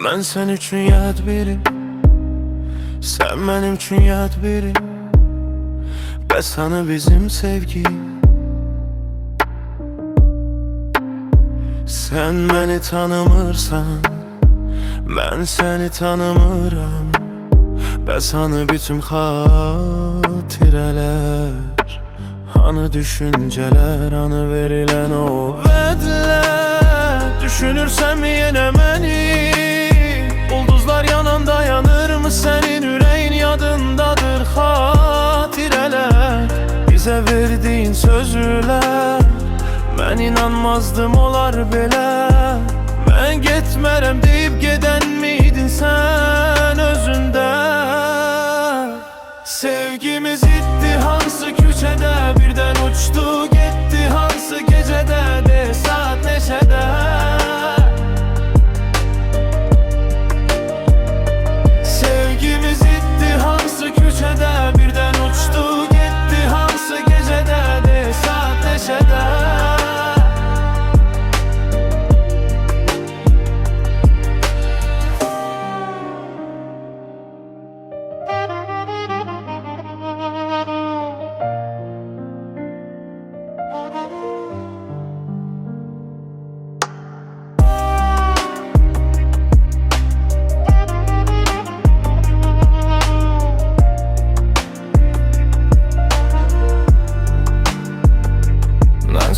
Mən sən üçün yad biri, sən mənim üçün yad biri. Bəs hanı bizim sevgi? Sən məni tanımırsan, mən səni tanımıram. Bəs hanı bütün xatirələr, hanı düşüncələr, hanı verilən o vədlər? Düşünürsəm yenə məni, ulduzlar yananda yanır mı sənin ürəyin? Yadındadır xatirələr, bizə verdiyin sözlər. Mən inanmazdım olar belə. Mən getmərəm deyib gedən miydin sən özündə? Sevgimiz itdi hansı küçədə, birdən uçdu getdi hansı gecədə? De saat neçədə? Sevgimiz itdi hansı küçədə, birdən uçdu getdi hansı gecədə? De saat neçədə?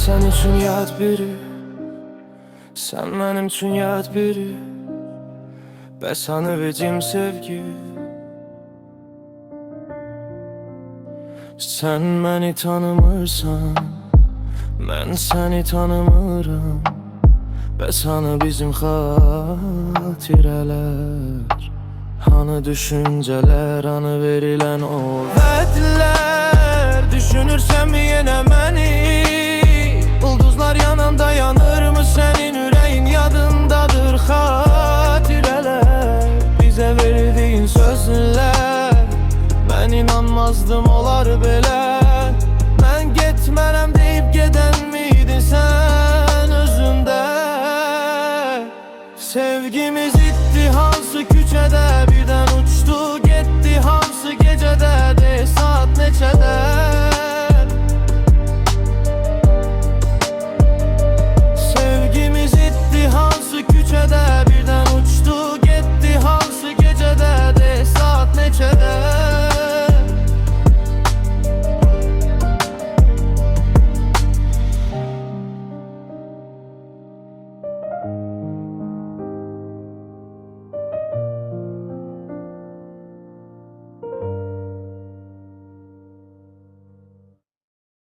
Sən üçün yad biri, sən mənim üçün yad biri. Bəs hanı bizim sevgi? Sən məni tanımırsan, mən səni tanımıram. Bəs hanı bizim xatirələr, hanı düşüncələr, hanı verilən o vədlər? Düşünürsəm yenə məni, ulduzlar yananda yanır mı sənin ürəyin? Yadındadır xatirələr, bizə verdiyin sözlər. Mən inanmazdım olar belə. Mən getmərəm deyib gedən miydin sən özündə? Sevgimiz itdi hansı küçədə, birdən uçdu getdi hansı gecədə? De saat neçədə?